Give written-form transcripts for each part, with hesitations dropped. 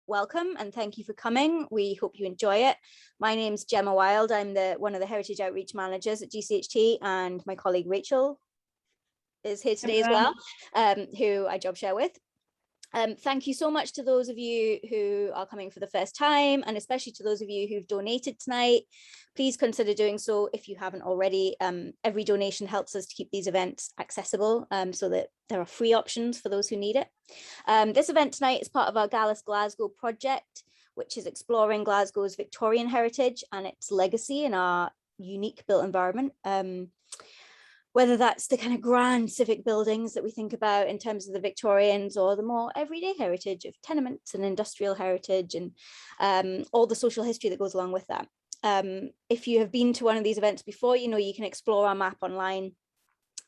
welcome and thank you for coming. We hope you enjoy it. My name's Gemma Wild. I'm one of the Heritage Outreach Managers at GCHT, and my colleague Rachel is here today as well, who I job share with. Thank you so much to those of you who are coming for the first time, and especially to those of you who've donated tonight. Please consider doing so if you haven't already. Every donation helps us to keep these events accessible, so that there are free options for those who need it. This event tonight is part of our Gallus Glasgow project, which is exploring Glasgow's Victorian heritage and its legacy in our unique built environment. Whether that's the kind of grand civic buildings that we think about in terms of the Victorians, or the more everyday heritage of tenements and industrial heritage, and all the social history that goes along with that. If you have been to one of these events before, you know you can explore our map online.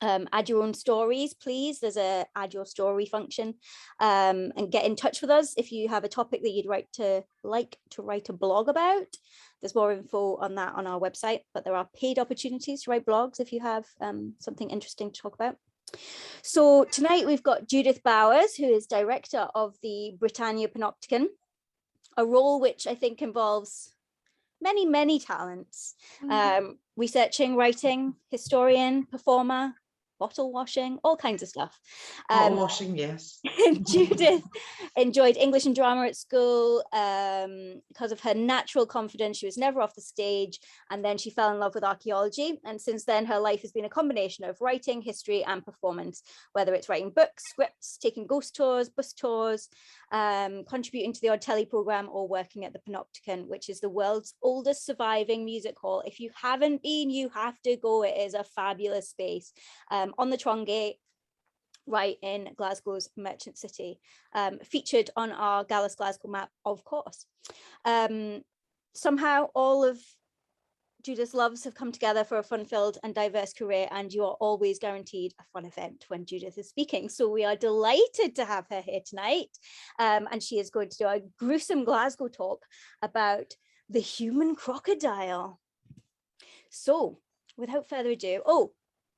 Add your own stories, please. There's a add your story function, and get in touch with us if you have a topic that you'd like to write a blog about. There's more info on that on our website, but there are paid opportunities to write blogs if you have something interesting to talk about. So tonight we've got Judith Bowers, who is director of the Britannia Panopticon, a role which I think involves many talents. Researching, writing, historian, performer, bottle washing, all kinds of stuff. Bottle washing, yes. Judith enjoyed English and drama at school because of her natural confidence. She was never off the stage, and then she fell in love with archaeology, and since then her life has been a combination of writing, history and performance, whether it's writing books, scripts, taking ghost tours, bus tours, contributing to the odd telly programme, or working at the Panopticon, which is the world's oldest surviving music hall. If you haven't been, you have to go. It is a fabulous space on the Trongate, right in Glasgow's Merchant City, featured on our Gallus Glasgow map, of course. Somehow all of Judith's loves have come together for a fun-filled and diverse career, and you are always guaranteed a fun event when Judith is speaking. So we are delighted to have her here tonight, and she is going to do a gruesome Glasgow talk about the human crocodile. So without further ado,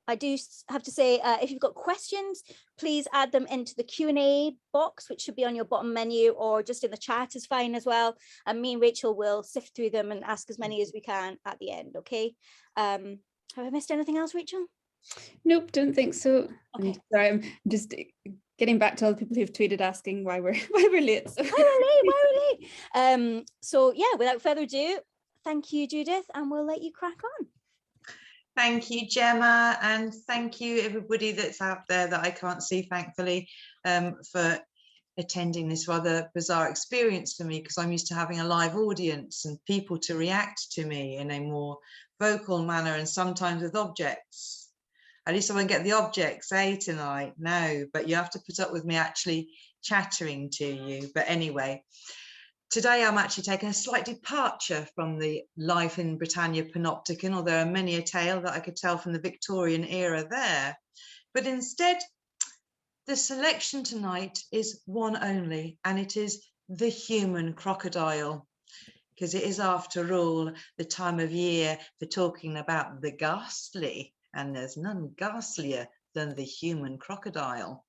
I do have to say, if you've got questions, please add them into the Q&A box, which should be on your bottom menu, or just in the chat is fine as well. And me and Rachel will sift through them and ask as many as we can at the end, okay? Have I missed anything else, Rachel? Nope, don't think so. Okay. Sorry, I'm just getting back to all the people who've tweeted asking why we're late. So. Why we're late? So yeah, without further ado, thank you, Judith, and we'll let you crack on. Thank you, Gemma, and thank you everybody that's out there that I can't see, thankfully, for attending this rather bizarre experience for me, because I'm used to having a live audience and people to react to me in a more vocal manner, and sometimes with objects. At least I won't get the objects, tonight. No, but you have to put up with me actually chattering to you. But anyway, today I'm actually taking a slight departure from the life in Britannia Panopticon, although there are many a tale that I could tell from the Victorian era there. But instead, the selection tonight is one only, and it is the human crocodile, because it is, after all, the time of year for talking about the ghastly, and there's none ghastlier than the human crocodile,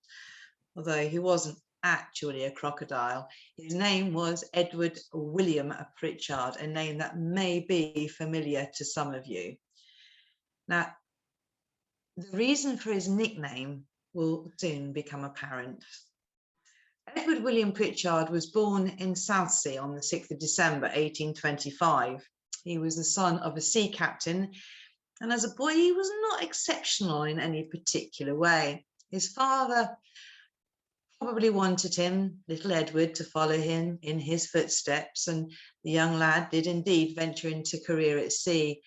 although he wasn't actually a crocodile. His name was Edward William Pritchard, a name that may be familiar to some of you. Now, the reason for his nickname will soon become apparent. Edward William Pritchard was born in Southsea on the 6th of December 1825. He was the son of a sea captain, and as a boy he was not exceptional in any particular way. His father probably wanted him, little Edward, to follow him in his footsteps, and the young lad did indeed venture into career at sea,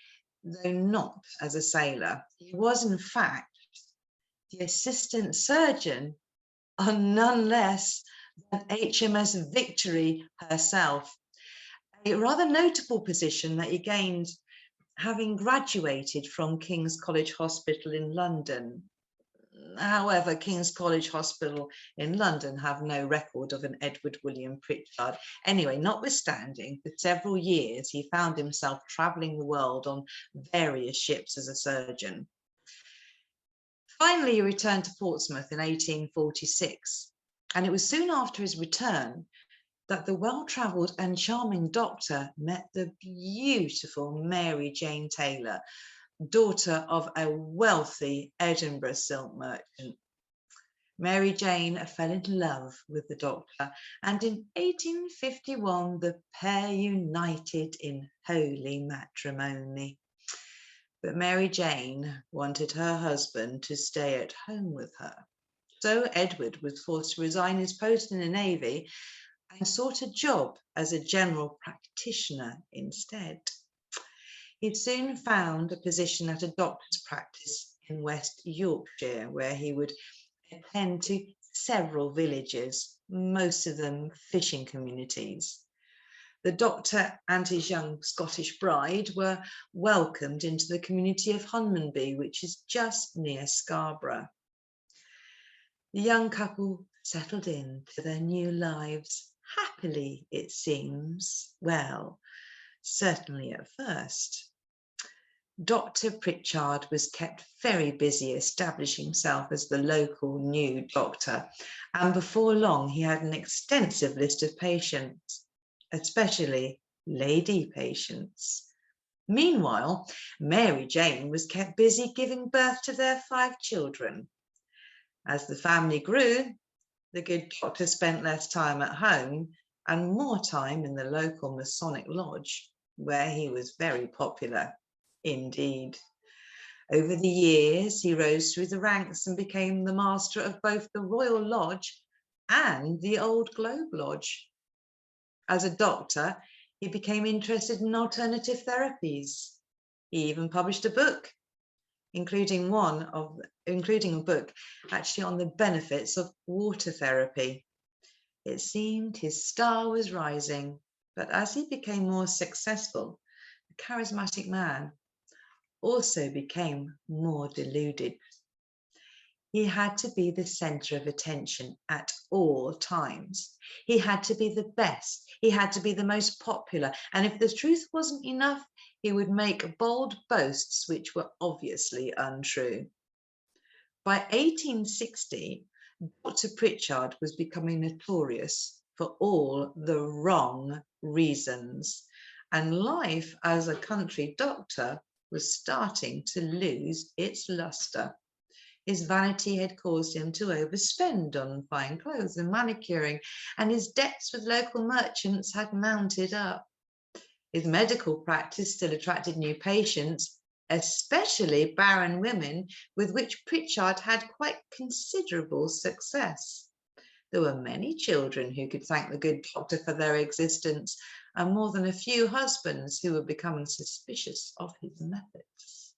though not as a sailor. He was in fact the assistant surgeon on none less than HMS Victory herself, a rather notable position that he gained having graduated from King's College Hospital in London. However, King's College Hospital in London have no record of an Edward William Pritchard. Anyway, notwithstanding, for several years he found himself travelling the world on various ships as a surgeon. Finally, he returned to Portsmouth in 1846, and it was soon after his return that the well-travelled and charming doctor met the beautiful Mary Jane Taylor, daughter of a wealthy Edinburgh silk merchant. Mary Jane fell in love with the doctor, and in 1851 the pair united in holy matrimony. But Mary Jane wanted her husband to stay at home with her. So Edward was forced to resign his post in the Navy and sought a job as a general practitioner instead. He soon found a position at a doctor's practice in West Yorkshire, where he would attend to several villages, most of them fishing communities. The doctor and his young Scottish bride were welcomed into the community of Hunmanby, which is just near Scarborough. The young couple settled into their new lives happily, it seems. Well, certainly at first. Dr. Pritchard was kept very busy establishing himself as the local new doctor, and before long he had an extensive list of patients, especially lady patients. Meanwhile, Mary Jane was kept busy giving birth to their 5 children. As the family grew, the good doctor spent less time at home and more time in the local Masonic lodge, where he was very popular indeed. Over the years, he rose through the ranks and became the master of both the Royal Lodge and the Old Globe Lodge. As a doctor, he became interested in alternative therapies. He even published a book, including a book actually on the benefits of water therapy. It seemed his star was rising, but as he became more successful, the charismatic man also became more deluded. He had to be the center of attention at all times. He had to be the best. He had to be the most popular. And if the truth wasn't enough, he would make bold boasts which were obviously untrue. By 1860, Dr. Pritchard was becoming notorious for all the wrong reasons, and life as a country doctor was starting to lose its luster. His vanity had caused him to overspend on fine clothes and manicuring, and his debts with local merchants had mounted up. His medical practice still attracted new patients, especially barren women, with which Pritchard had quite considerable success. There were many children who could thank the good doctor for their existence, and more than a few husbands who were becoming suspicious of his methods.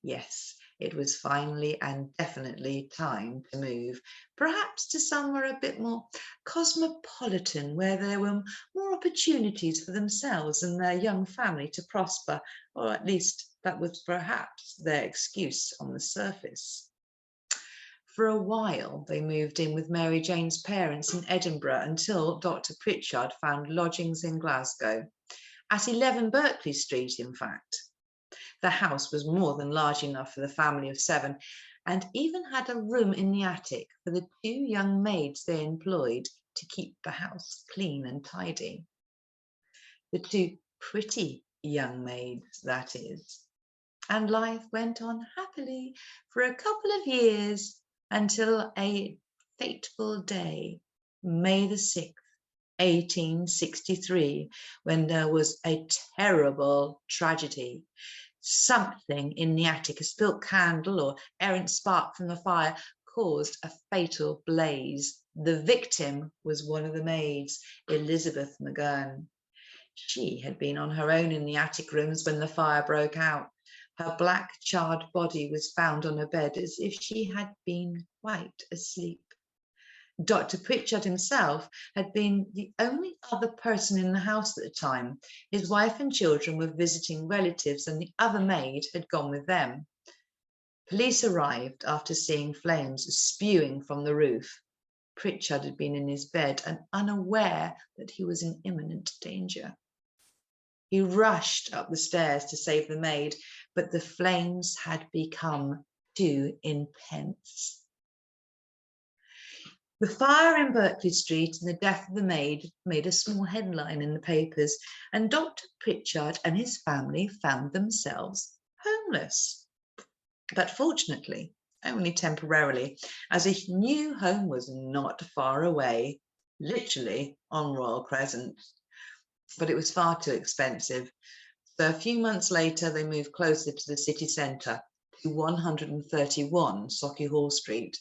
Yes, it was finally and definitely time to move, perhaps to somewhere a bit more cosmopolitan, where there were more opportunities for themselves and their young family to prosper, or at least that was perhaps their excuse on the surface. For a while, they moved in with Mary Jane's parents in Edinburgh until Dr. Pritchard found lodgings in Glasgow, at 11 Berkeley Street, in fact. The house was more than large enough for the family of 7, and even had a room in the attic for the 2 young maids they employed to keep the house clean and tidy. The 2 pretty young maids, that is. And life went on happily for a couple of years, until a fateful day, May the 6th, 1863, when there was a terrible tragedy. Something in the attic, a spilt candle or errant spark from the fire, caused a fatal blaze. The victim was one of the maids, Elizabeth McGurn. She had been on her own in the attic rooms when the fire broke out. Her black, charred body was found on her bed as if she had been quite asleep. Dr. Pritchard himself had been the only other person in the house at the time. His wife and children were visiting relatives, and the other maid had gone with them. Police arrived after seeing flames spewing from the roof. Pritchard had been in his bed and unaware that he was in imminent danger. He rushed up the stairs to save the maid, but the flames had become too intense. The fire in Berkeley Street and the death of the maid made a small headline in the papers, and Dr. Pritchard and his family found themselves homeless. But fortunately, only temporarily, as a new home was not far away, literally on Royal Crescent. But it was far too expensive. So a few months later, they moved closer to the city centre, to 131 Sauchiehall Street.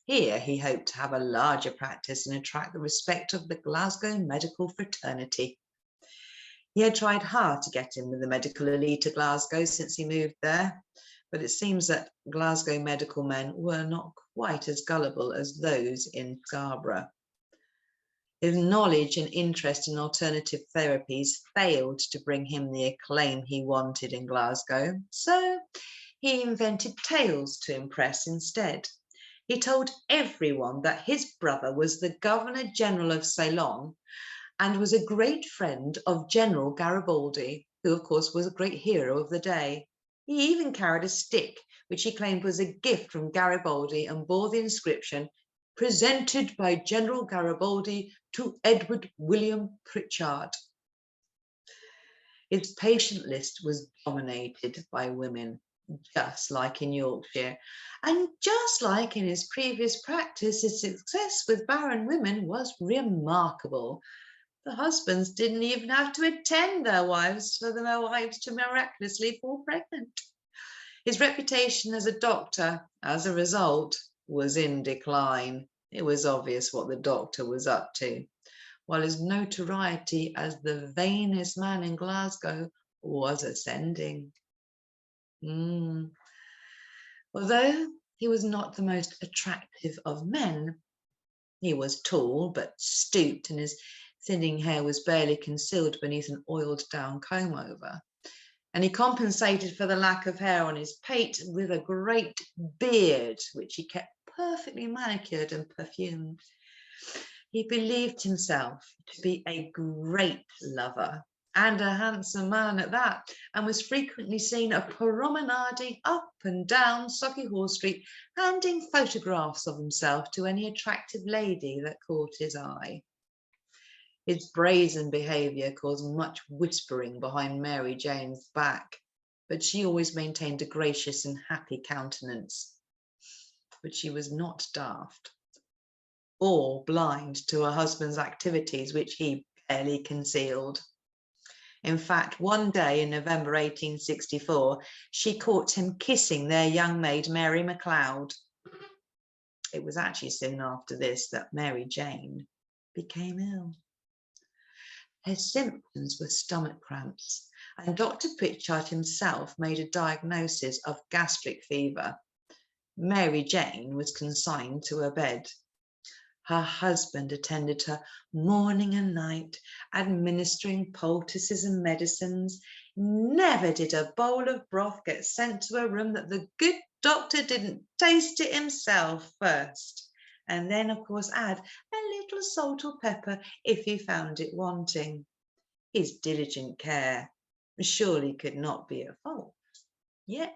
Here, he hoped to have a larger practice and attract the respect of the Glasgow medical fraternity. He had tried hard to get in with the medical elite of Glasgow since he moved there, but it seems that Glasgow medical men were not quite as gullible as those in Scarborough. His knowledge and interest in alternative therapies failed to bring him the acclaim he wanted in Glasgow, so he invented tales to impress instead. He told everyone that his brother was the Governor General of Ceylon and was a great friend of General Garibaldi, who of course was a great hero of the day. He even carried a stick, which he claimed was a gift from Garibaldi and bore the inscription, "Presented by General Garibaldi to Edward William Pritchard." His patient list was dominated by women, just like in Yorkshire. And just like in his previous practice, his success with barren women was remarkable. The husbands didn't even have to attend their wives for their wives to miraculously fall pregnant. His reputation as a doctor, as a result, was in decline. It was obvious what the doctor was up to, while his notoriety as the vainest man in Glasgow was ascending. Although he was not the most attractive of men, he was tall but stooped, and his thinning hair was barely concealed beneath an oiled down comb over. And he compensated for the lack of hair on his pate with a great beard, which he kept perfectly manicured and perfumed. He believed himself to be a great lover, and a handsome man at that, and was frequently seen promenading up and down Sauchiehall Street, handing photographs of himself to any attractive lady that caught his eye. His brazen behaviour caused much whispering behind Mary Jane's back, but she always maintained a gracious and happy countenance. But she was not daft or blind to her husband's activities, which he barely concealed. In fact, one day in November 1864, she caught him kissing their young maid, Mary MacLeod. It was actually soon after this that Mary Jane became ill. Her symptoms were stomach cramps, and Dr. Pritchard himself made a diagnosis of gastric fever. Mary Jane was consigned to her bed. Her husband attended her morning and night, administering poultices and medicines. Never did a bowl of broth get sent to her room that the good doctor didn't taste it himself first, and then, of course, add a little salt or pepper if he found it wanting. His diligent care surely could not be at fault. Yet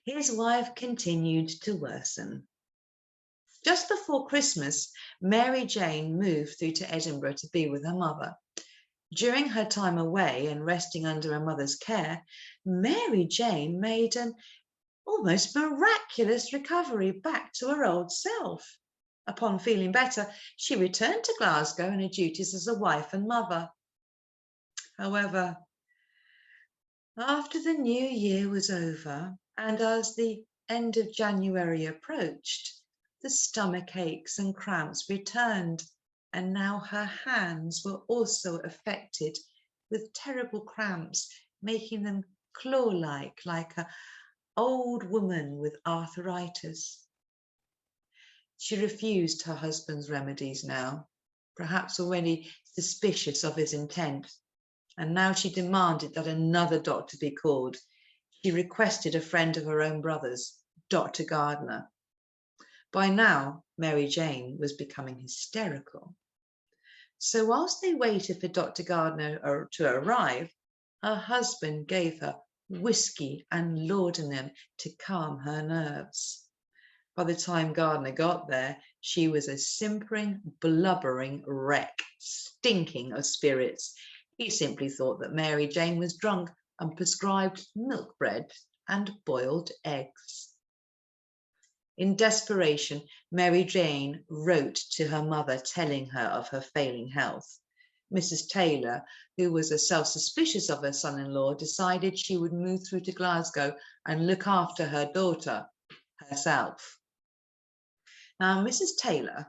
his wife continued to worsen. Just before Christmas, Mary Jane moved through to Edinburgh to be with her mother. During her time away and resting under her mother's care, Mary Jane made an almost miraculous recovery back to her old self. Upon feeling better, she returned to Glasgow and her duties as a wife and mother. However, after the new year was over and as the end of January approached, the stomach aches and cramps returned, and now her hands were also affected with terrible cramps, making them claw-like, like an old woman with arthritis. She refused her husband's remedies now, perhaps already suspicious of his intent, and now she demanded that another doctor be called. She requested a friend of her own brother's, Dr. Gardner. By now, Mary Jane was becoming hysterical. So whilst they waited for Dr. Gardner to arrive, her husband gave her whiskey and laudanum to calm her nerves. By the time Gardner got there, she was a simpering, blubbering wreck, stinking of spirits. He simply thought that Mary Jane was drunk and prescribed milk bread and boiled eggs. In desperation, Mary Jane wrote to her mother telling her of her failing health. Mrs. Taylor, who was self-suspicious of her son-in-law, decided she would move through to Glasgow and look after her daughter herself. Now, Mrs. Taylor,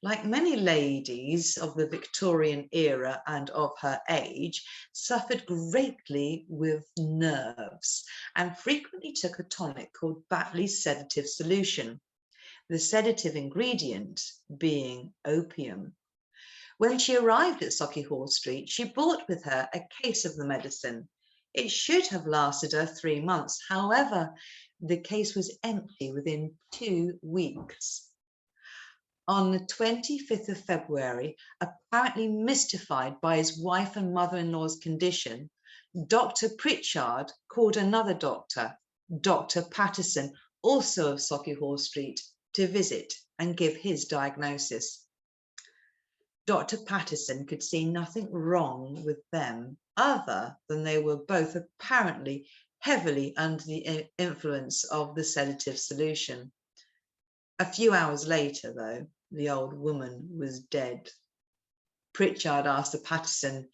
like many ladies of the Victorian era and of her age, suffered greatly with nerves and frequently took a tonic called Batley's sedative solution, the sedative ingredient being opium. When she arrived at Sauchiehall Street, she brought with her a case of the medicine. It should have lasted her 3 months. However, the case was empty within 2 weeks. On the 25th of February, apparently mystified by his wife and mother-in-law's condition, Dr. Pritchard called another doctor, Dr. Patterson, also of Sauchiehall Street, to visit and give his diagnosis. Dr. Patterson could see nothing wrong with them other than they were both apparently heavily under the influence of the sedative solution. A few hours later, though, the old woman was dead. Pritchard asked the Patterson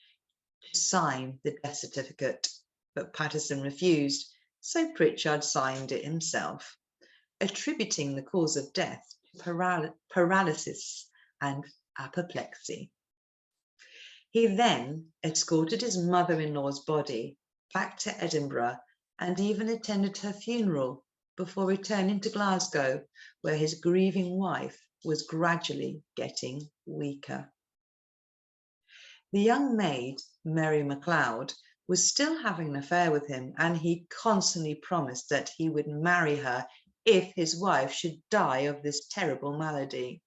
to sign the death certificate, but Patterson refused, so Pritchard signed it himself, attributing the cause of death to paralysis and apoplexy. He then escorted his mother-in-law's body back to Edinburgh and even attended her funeral before returning to Glasgow, where his grieving wife was gradually getting weaker. The young maid, Mary MacLeod, was still having an affair with him, and he constantly promised that he would marry her if his wife should die of this terrible malady.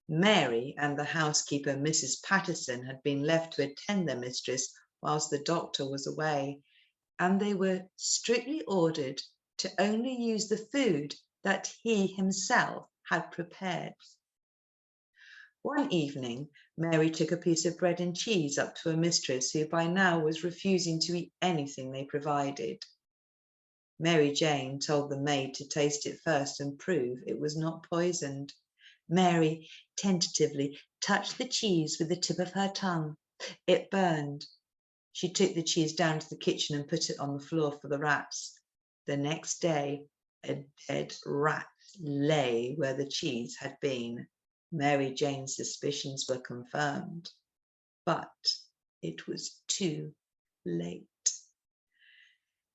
Mary and the housekeeper, Mrs. Patterson, had been left to attend their mistress whilst the doctor was away, and they were strictly ordered to only use the food that he himself had prepared. One evening, Mary took a piece of bread and cheese up to her mistress, who by now was refusing to eat anything they provided. Mary Jane told the maid to taste it first and prove it was not poisoned. Mary tentatively touched the cheese with the tip of her tongue. It burned. She took the cheese down to the kitchen and put it on the floor for the rats. The next day, a dead rat lay where the cheese had been. Mary Jane's suspicions were confirmed, but it was too late.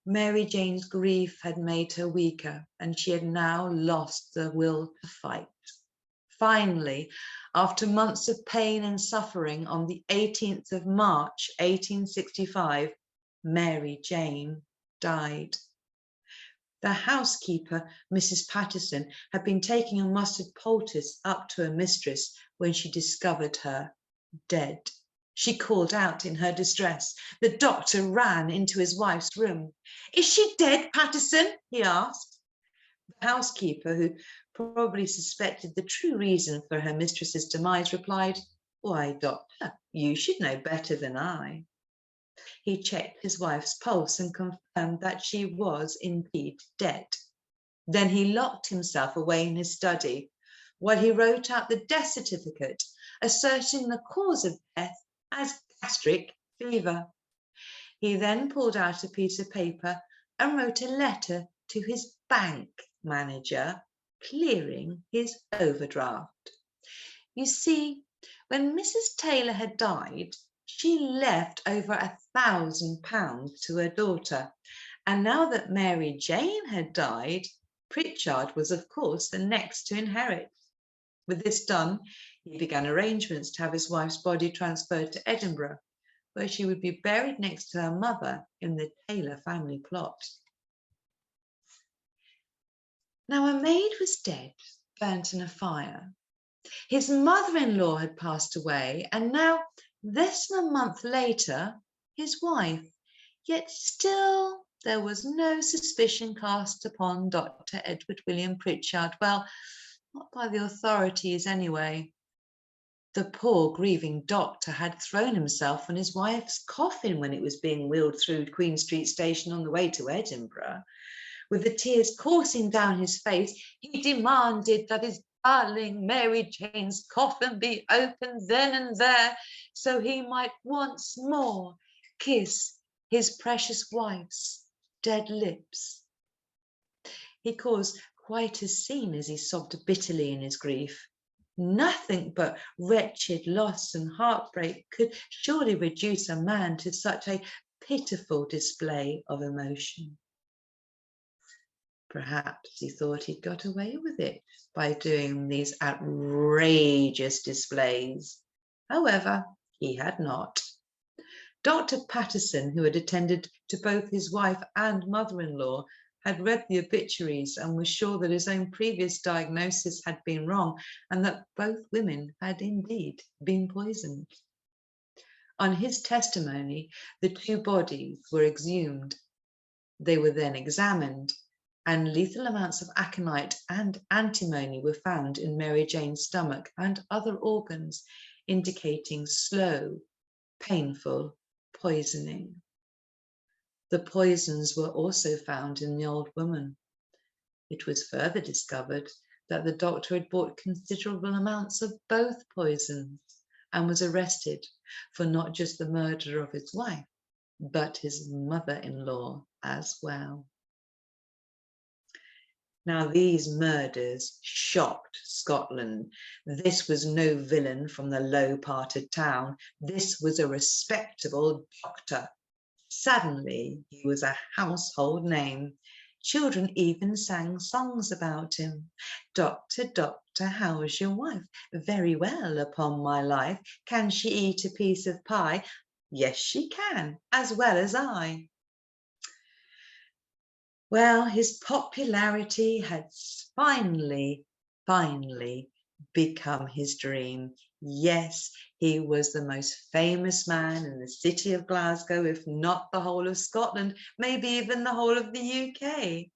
Mary Jane's grief had made her weaker, and she had now lost the will to fight. Finally, after months of pain and suffering, on the 18th of March, 1865, Mary Jane died. The housekeeper, Mrs. Patterson, had been taking a mustard poultice up to her mistress when she discovered her dead. She called out in her distress. The doctor ran into his wife's room. "Is she dead, Patterson?" he asked. The housekeeper, who probably suspected the true reason for her mistress's demise, replied, "Why, doctor, you should know better than I." He checked his wife's pulse and confirmed that she was indeed dead. Then he locked himself away in his study while he wrote out the death certificate, asserting the cause of death as gastric fever. He then pulled out a piece of paper and wrote a letter to his bank manager, clearing his overdraft. You see, when Mrs. Taylor had died, she left over £1,000 to her daughter. And now that Mary Jane had died, Pritchard was, of course, the next to inherit. With this done, he began arrangements to have his wife's body transferred to Edinburgh, where she would be buried next to her mother in the Taylor family plot. Now, a maid was dead, burnt in a fire. His mother-in-law had passed away, and now, less than a month later, his wife, yet still there was no suspicion cast upon Dr. Edward William Pritchard. Well, not by the authorities anyway. The poor grieving doctor had thrown himself on his wife's coffin when it was being wheeled through Queen Street Station on the way to Edinburgh. With the tears coursing down his face, he demanded that his darling Mary Jane's coffin be opened then and there, so he might once more kiss his precious wife's dead lips. He caused quite a scene as he sobbed bitterly in his grief. Nothing but wretched loss and heartbreak could surely reduce a man to such a pitiful display of emotion. Perhaps he thought he'd got away with it by doing these outrageous displays. However, he had not. Dr. Patterson, who had attended to both his wife and mother-in-law, had read the obituaries and was sure that his own previous diagnosis had been wrong and that both women had indeed been poisoned. On his testimony, the two bodies were exhumed. They were then examined, and lethal amounts of aconite and antimony were found in Mary Jane's stomach and other organs, indicating slow, painful poisoning. The poisons were also found in the old woman. It was further discovered that the doctor had bought considerable amounts of both poisons and was arrested for not just the murder of his wife, but his mother-in-law as well. Now, these murders shocked Scotland. This was no villain from the low part of town. This was a respectable doctor. Suddenly, he was a household name. Children even sang songs about him. Doctor, doctor, how's your wife? Very well, upon my life. Can she eat a piece of pie? Yes, she can, as well as I. Well, his popularity had finally become his dream. Yes, he was the most famous man in the city of Glasgow, if not the whole of Scotland, maybe even the whole of the UK.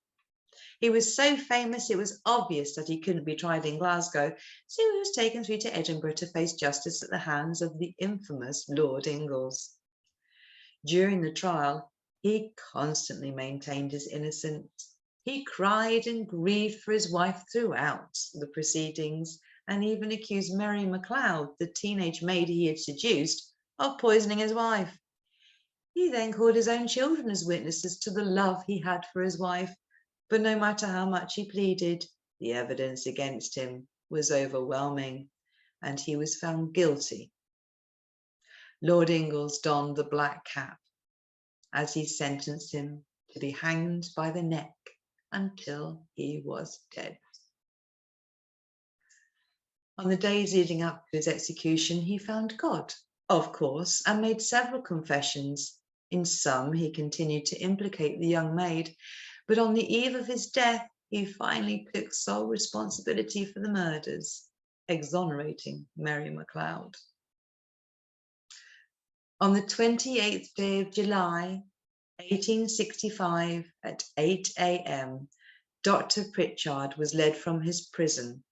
He was so famous, it was obvious that he couldn't be tried in Glasgow, so he was taken through to Edinburgh to face justice at the hands of the infamous Lord Ingalls. During the trial, he constantly maintained his innocence. He cried and grieved for his wife throughout the proceedings, and even accused Mary MacLeod, the teenage maid he had seduced, of poisoning his wife. He then called his own children as witnesses to the love he had for his wife, but no matter how much he pleaded, the evidence against him was overwhelming, and he was found guilty. Lord Ingalls donned the black cap as he sentenced him to be hanged by the neck until he was dead. On the days leading up to his execution, he found God, of course, and made several confessions. In some, he continued to implicate the young maid, but on the eve of his death, he finally took sole responsibility for the murders, exonerating Mary MacLeod. On the 28th day of July, 1865, at 8 a.m., Dr. Pritchard was led from his prison,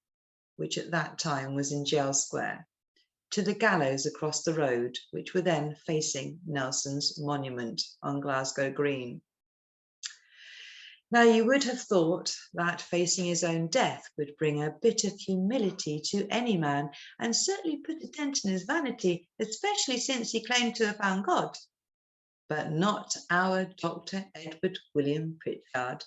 which at that time was in Jail Square, to the gallows across the road, which were then facing Nelson's monument on Glasgow Green. Now, you would have thought that facing his own death would bring a bit of humility to any man and certainly put a dent in his vanity, especially since he claimed to have found God. But not our Dr. Edward William Pritchard.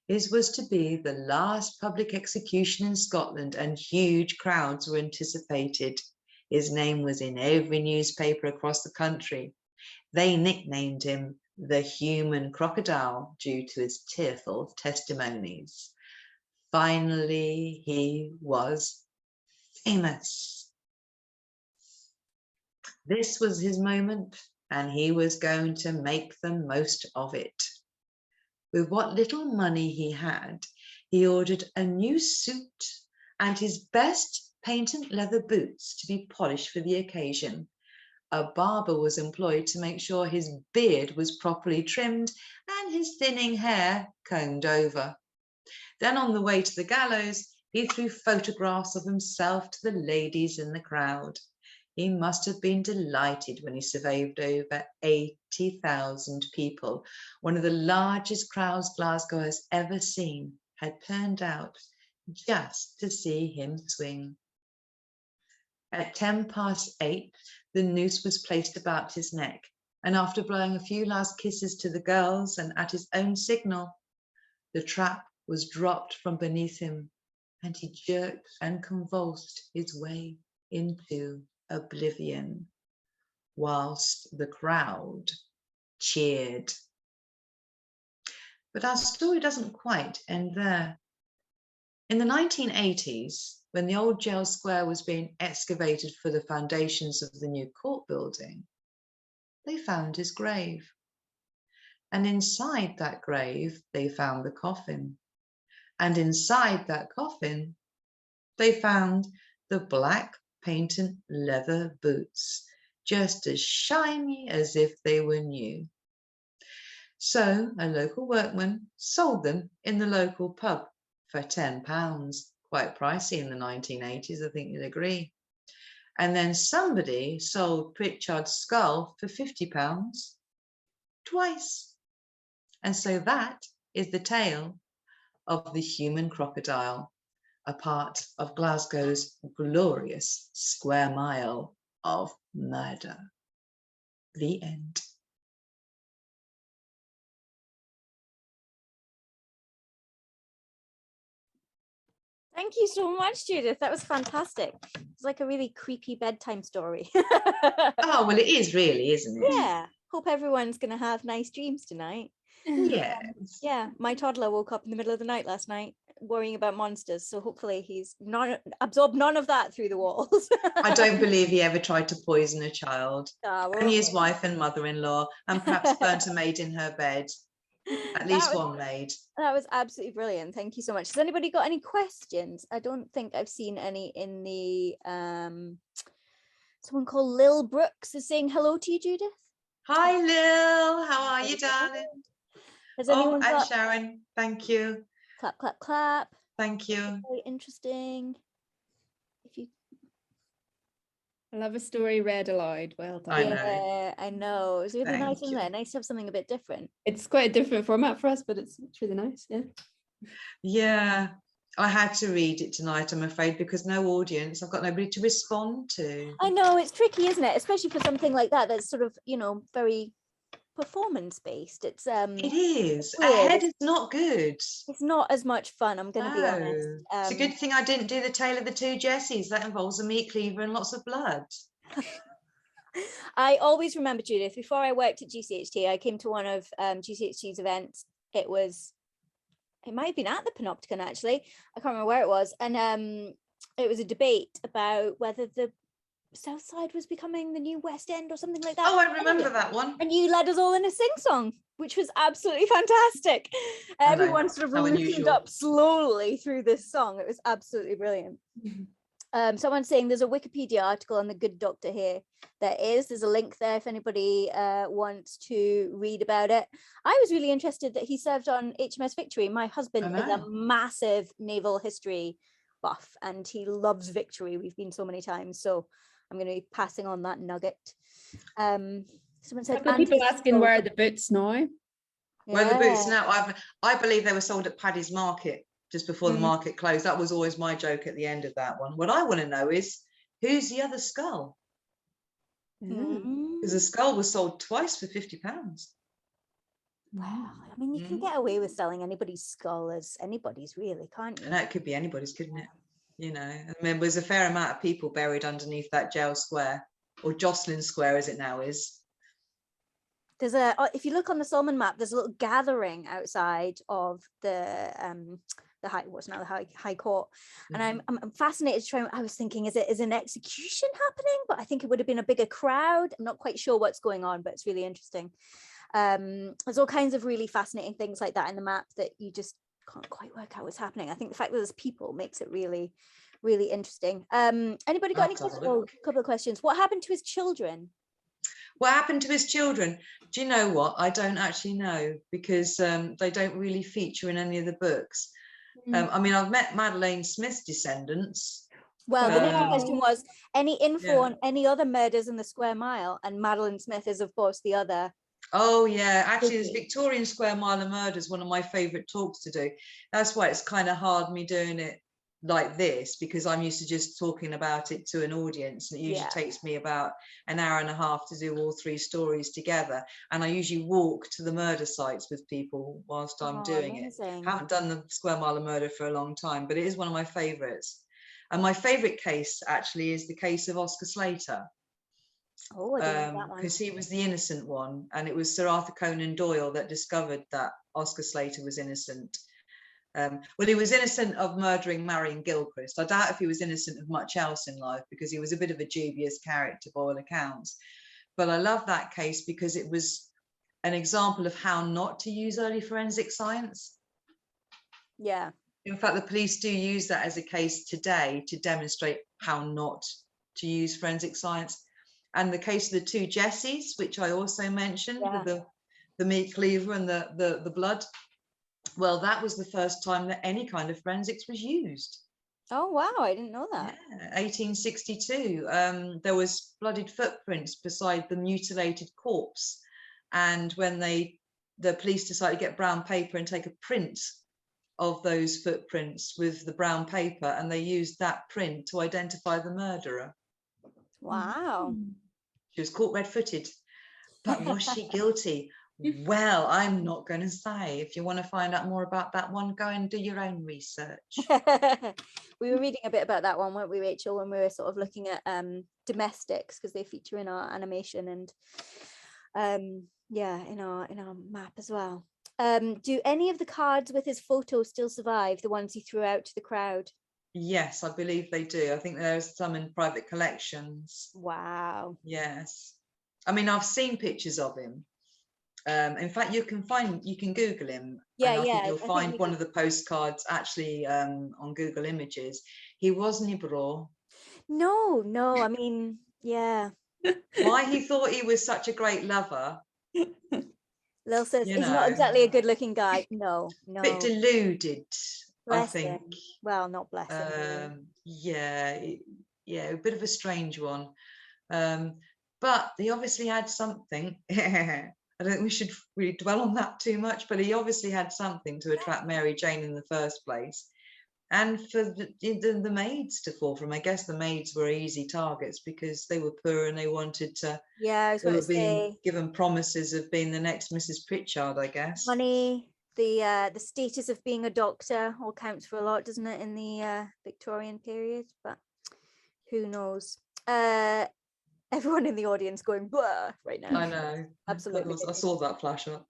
His was to be the last public execution in Scotland, and huge crowds were anticipated. His name was in every newspaper across the country. They nicknamed him the Human Crocodile due to his tearful testimonies. Finally, he was famous. This was his moment, and he was going to make the most of it. With what little money he had, he ordered a new suit and his best patent leather boots to be polished for the occasion. a barber was employed to make sure his beard was properly trimmed and his thinning hair combed over. Then on the way to the gallows, he threw photographs of himself to the ladies in the crowd. He must have been delighted when he surveyed over 80,000 people. One of the largest crowds Glasgow has ever seen had turned out just to see him swing. At 8:10, the noose was placed about his neck, and after blowing a few last kisses to the girls and at his own signal, the trap was dropped from beneath him, and he jerked and convulsed his way into oblivion, whilst the crowd cheered. But our story doesn't quite end there. In the 1980s, when the old jail square was being excavated for the foundations of the new court building, they found his grave. And inside that grave, they found the coffin. And inside that coffin, they found the black patent leather boots, just as shiny as if they were new. So a local workman sold them in the local pub for £10, quite pricey in the 1980s, I think you'd agree. And then somebody sold Pritchard's skull for £50 twice. And so that is the tale of the human crocodile, a part of Glasgow's glorious square mile of murder. The end. Thank you so much, Judith. That was fantastic. It's like a really creepy bedtime story. Oh, well, it is really, isn't it? Yeah. Hope everyone's going to have nice dreams tonight. Yes. Yeah. My toddler woke up in the middle of the night last night worrying about monsters. So hopefully he's not absorbed none of that through the walls. I don't believe he ever tried to poison a child. Ah, well, Only his wife and mother-in-law, and perhaps burnt a maid in her bed. At least one maid. That was absolutely brilliant. Thank you so much. Has anybody got any questions? I don't think I've seen any in the someone called Lil Brooks is saying hello to you, Judith. Hi, Lil. How are you, darling? Has Oh, anyone and got Sharon. Thank you. clap, clap, clap? Thank you. Very interesting. If you I love a story read aloud. Well done. I know. yeah, I know. It's really nice, Thank isn't you. it? Nice to have something a bit different. It's quite a different format for us, but it's really nice. Yeah. Yeah, I had to read it tonight, I'm afraid, because no audience. I've got nobody to respond to. I know it's tricky, isn't it? Especially for something like that that's sort of, you know, very performance based. It's It is. weird. Ahead is not good. It's not as much fun, I'm going to be honest. No. It's a good thing I didn't do The Tale of the Two Jessies. That involves a meat cleaver and lots of blood. I always remember, Judith, before I worked at GCHT, I came to one of GCHT's events. It might have been at the Panopticon, actually. I can't remember where it was. And it was a debate about whether the South Side was becoming the new West End or something like that. Oh, I remember that one. And you led us all in a sing-song, which was absolutely fantastic. Everyone sort of how loosened unusual. up slowly through this song. It was absolutely brilliant. Someone's saying there's a Wikipedia article on The Good Doctor here. There's a link there if anybody wants to read about it. I was really interested that he served on HMS Victory. My husband is a massive naval history buff and he loves Victory. We've been so many times, so I'm going to be passing on that nugget. Someone said People asking where are the boots now? Where are the boots now? I believe they were sold at Paddy's Market just before the market closed. That was always my joke at the end of that one. What I want to know is, who's the other skull? Because the skull was sold twice for £50. Wow, I mean, you can get away with selling anybody's skull as anybody's, really, can't you? And that could be anybody's, couldn't it? You know, I mean, there's a fair amount of people buried underneath that jail square, or Jocelyn Square as it now is. There's if you look on the Solomon map, there's a little gathering outside of the High Court, and I'm fascinated to try. I was thinking, is an execution happening? But I think it would have been a bigger crowd. I'm not quite sure what's going on, but it's really interesting. There's all kinds of really fascinating things like that in the map that you just can't quite work out what's happening. I think the fact that there's people makes it really, really interesting. Anybody got any questions? Oh, a couple of questions. What happened to his children? What happened to his children? Do you know what? I don't actually know, because they don't really feature in any of the books. I mean, I've met Madeleine Smith's descendants. Well, the next Um, question was any info yeah. on any other murders in the Square Mile, and Madeleine Smith is of course the other. Oh yeah, actually, this Okay. Victorian Square Mile of Murder is one of my favourite talks to do. That's why it's kind of hard me doing it like this, because I'm used to just talking about it to an audience, and it usually Yeah. takes me about an hour and a half to do all three stories together. And I usually walk to the murder sites with people whilst I'm Oh, doing it. amazing. Haven't done the Square Mile of Murder for a long time, but it is one of my favourites. And my favourite case actually is the case of Oscar Slater. Oh, I didn't know that one. Because he was the innocent one, and it was Sir Arthur Conan Doyle that discovered that Oscar Slater was innocent. Well, he was innocent of murdering Marion Gilchrist. I doubt if he was innocent of much else in life, because he was a bit of a dubious character by all accounts. But I love that case because it was an example of how not to use early forensic science. Yeah. In fact, the police do use that as a case today to demonstrate how not to use forensic science. And the case of the two Jessies, which I also mentioned, Yeah. with the meat cleaver and the blood, well, that was the first time that any kind of forensics was used. Oh wow, I didn't know that. Yeah, 1862. There was bloodied footprints beside the mutilated corpse, and when the police decided to get brown paper and take a print of those footprints with the brown paper, and they used that print to identify the murderer. Wow. She was caught red-footed, but was she guilty? Well, I'm not going to say. If you want to find out more about that one, go and do your own research. We were reading a bit about that one, weren't we, Rachel, when we were sort of looking at domestics, because they feature in our animation, and yeah, in our map as well. Do any of the cards with his photo still survive, the ones he threw out to the crowd? Yes, I believe they do. I think there's some in private collections. Wow. Yes. I mean, I've seen pictures of him. In fact, you can Google him. Yeah, and I yeah, think you'll I think find we one can- of the postcards actually on Google Images. He was Nibro. No, I mean, yeah. Why he thought he was such a great lover, Lil says you he's know, not exactly a good looking guy. No. bit deluded, I Bless think. him. Well, not bless him. Really. Yeah, a bit of a strange one. But he obviously had something. I don't think we should really dwell on that too much, but he obviously had something to attract Mary Jane in the first place. And for the maids to fall for him. I guess the maids were easy targets because they were poor and they wanted to. Yeah, I was They going were to being say given promises of being the next Mrs. Pritchard, I guess. money, the status of being a doctor all counts for a lot, doesn't it, in the Victorian period? But who knows? Everyone in the audience going blah right now. I know. Absolutely. I saw that flash up.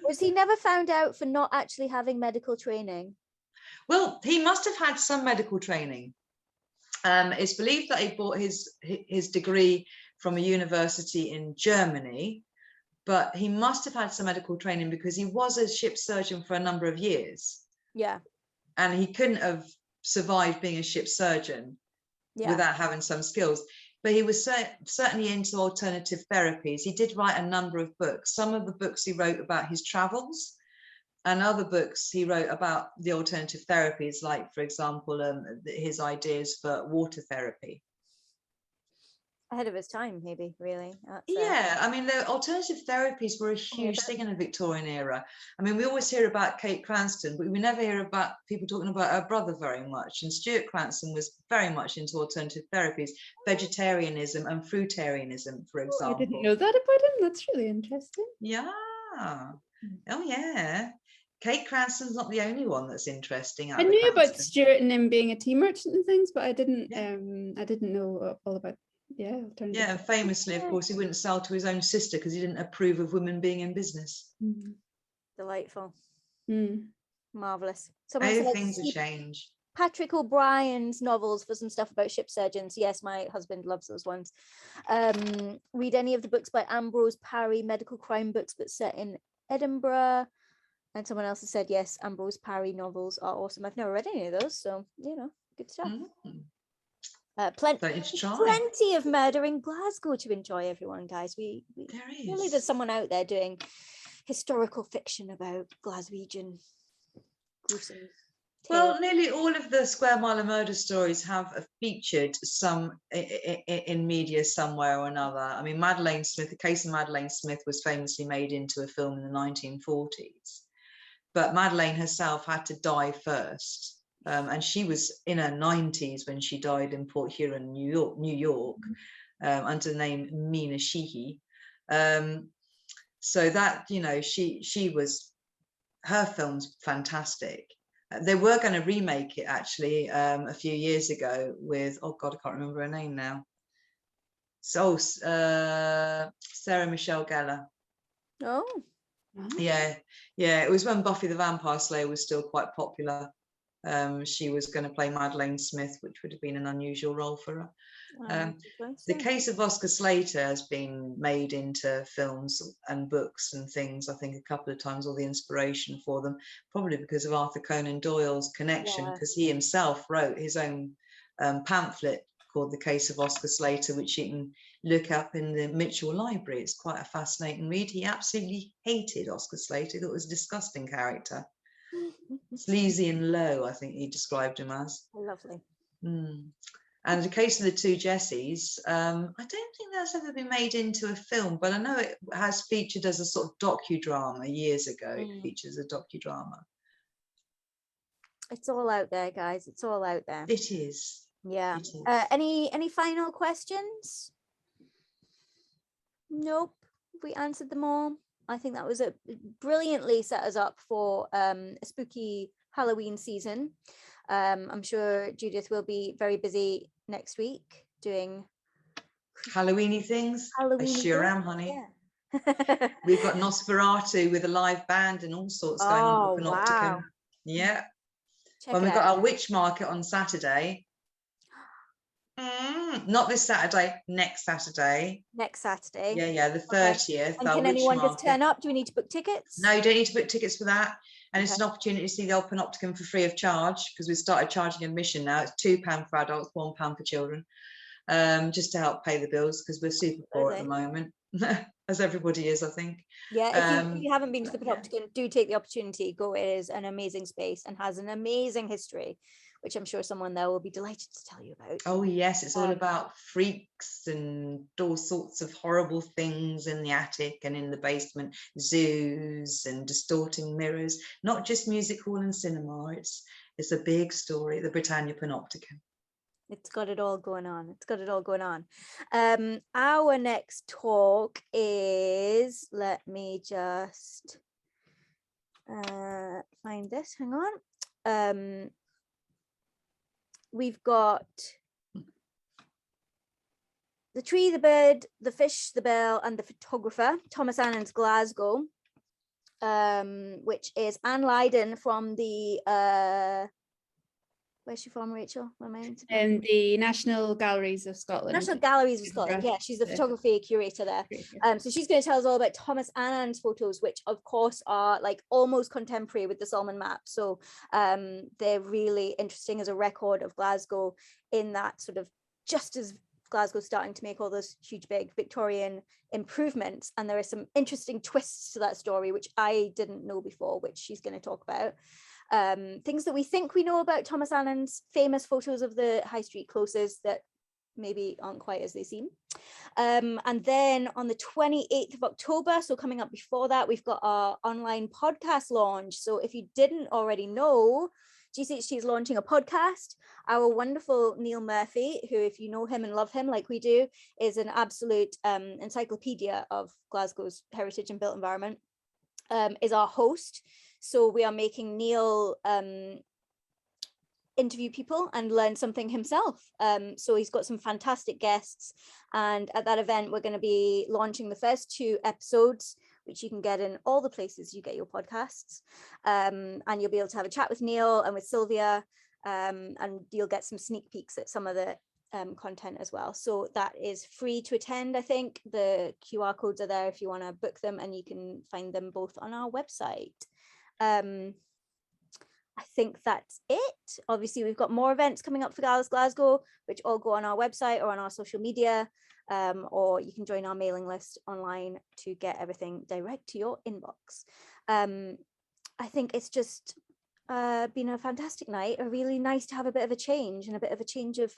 Was he never found out for not actually having medical training? Well, he must have had some medical training. It's believed that he bought his degree from a university in Germany, but he must have had some medical training because he was a ship surgeon for a number of years. Yeah. And he couldn't have survived being a ship surgeon without having some skills. But he was certainly into alternative therapies. He did write a number of books. Some of the books he wrote about his travels, and other books he wrote about the alternative therapies, like, for example, his ideas for water therapy. Ahead of his time, maybe, really. Yeah, I mean, the alternative therapies were a huge thing in the Victorian era. I mean, we always hear about Kate Cranston, but we never hear about people talking about her brother very much. And Stuart Cranston was very much into alternative therapies, vegetarianism and fruitarianism, for example. I didn't know that about him. That's really interesting. Yeah. Oh, yeah. Kate Cranston's not the only one that's interesting. I knew about Stuart and him being a tea merchant and things, but I didn't know all about. Yeah, and famously, of course, he wouldn't sell to his own sister because he didn't approve of women being in business. Delightful. Marvelous. Things have changed. Patrick O'Brien's novels for some stuff about ship surgeons. Yes, my husband loves those ones. Read any of the books by Ambrose Parry, medical crime books but set in Edinburgh. And someone else has said, yes, Ambrose Parry novels are awesome. I've never read any of those, so, good stuff. Don't need to try. Plenty of murder in Glasgow to enjoy, everyone, guys. We There really, is. there's someone out there doing historical fiction about Glaswegian gruesome Well, tales. nearly all of the Square Mile of Murder stories have featured some in media somewhere or another. I mean, Madeleine Smith, the case of Madeleine Smith was famously made into a film in the 1940s, but Madeleine herself had to die first. And she was in her 90s when she died in Port Huron, New York, under the name Mina Sheehy. So that, you know, her film's fantastic. They were going to remake it actually a few years ago with, oh God, I can't remember her name now. So Sarah Michelle Gellar. Oh, Yeah, it was when Buffy the Vampire Slayer was still quite popular. She was going to play Madeleine Smith, which would have been an unusual role for her. The case of Oscar Slater has been made into films and books and things, I think, a couple of times, or the inspiration for them, probably because of Arthur Conan Doyle's connection, because he himself wrote his own pamphlet called The Case of Oscar Slater, which you can look up in the Mitchell Library. It's quite a fascinating read. He absolutely hated Oscar Slater. He thought it was a disgusting character. Sleazy and low, I think he described him as. Lovely. And the case of the two Jessies, I don't think that's ever been made into a film, but I know it has featured as a sort of docudrama years ago. It features a docudrama. It's all out there, guys. It's all out there. It is. Yeah. It is. Any final questions? Nope. We answered them all. I think that was brilliantly set us up for a spooky Halloween season. I'm sure Judith will be very busy next week doing Halloweeny things. I sure am, honey. Yeah. We've got Nosferatu with a live band and all sorts going on at Panopticon. Wow. Yeah. Check When it we've got out. our witch market on Saturday. Not this Saturday, next Saturday. Next Saturday. Yeah, the 30th. And can anyone just turn up? Do we need to book tickets? No, you don't need to book tickets for that. And it's an opportunity to see the Old Panopticon for free of charge, because we've started charging admission now. It's £2 for adults, £1 for children, just to help pay the bills, because we're super poor at the moment, as everybody is, I think. Yeah, if you haven't been to the Panopticon, do take the opportunity. Go. It is an amazing space and has an amazing history, which I'm sure someone there will be delighted to tell you about. Oh yes, it's all about freaks and all sorts of horrible things in the attic and in the basement, zoos and distorting mirrors, not just music hall and cinema. It's a big story, the Britannia Panopticon. It's got it all going on. It's got it all going on. Our next talk is, let me just find this, hang on. We've got The Tree, the Bird, the Fish, the Bell, and the Photographer, Thomas Annan's Glasgow, which is Anne Lydon from the, where's she from, Rachel? The National Galleries of Scotland. National Galleries of Scotland, yeah, she's the photography curator there. So she's going to tell us all about Thomas Annan's photos, which of course are like almost contemporary with the Solomon map. So they're really interesting as a record of Glasgow in that sort of, just as Glasgow's starting to make all those huge big Victorian improvements, and there are some interesting twists to that story which I didn't know before, which she's going to talk about. Things that we think we know about Thomas Annan's famous photos of the high street closes that maybe aren't quite as they seem. And then on the 28th of October, so coming up before that, we've got our online podcast launch. So if you didn't already know, GCHT is launching a podcast. Our wonderful Neil Murphy, who, if you know him and love him like we do, is an absolute encyclopedia of Glasgow's heritage and built environment, is our host. So we are making Neil interview people and learn something himself. So he's got some fantastic guests. And at that event, we're going to be launching the first 2 episodes, which you can get in all the places you get your podcasts. And you'll be able to have a chat with Neil and with Sylvia, and you'll get some sneak peeks at some of the content as well. So that is free to attend. I think the QR codes are there if you want to book them, and you can find them both on our website. I think that's it. Obviously, we've got more events coming up for Gallus Glasgow, which all go on our website or on our social media, or you can join our mailing list online to get everything direct to your inbox. I think it's just been a fantastic night. Really nice to have a bit of a change and a bit of a change of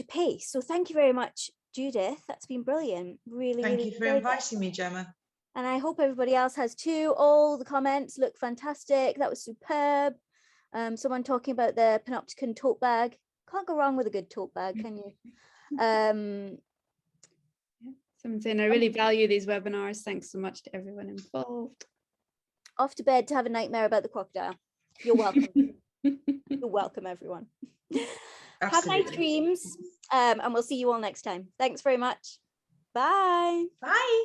pace. So thank you very much, Judith. That's been brilliant. Really, Thank really you for enjoyed that. inviting me, Gemma. And I hope everybody else has too. All the comments look fantastic. That was superb. Someone talking about the Panopticon tote bag. Can't go wrong with a good tote bag, can you? Someone saying, I really value these webinars. Thanks so much to everyone involved. Off to bed to have a nightmare about the crocodile. You're welcome. You're welcome, everyone. Have nice Absolutely. dreams. And we'll see you all next time. Thanks very much. Bye. Bye.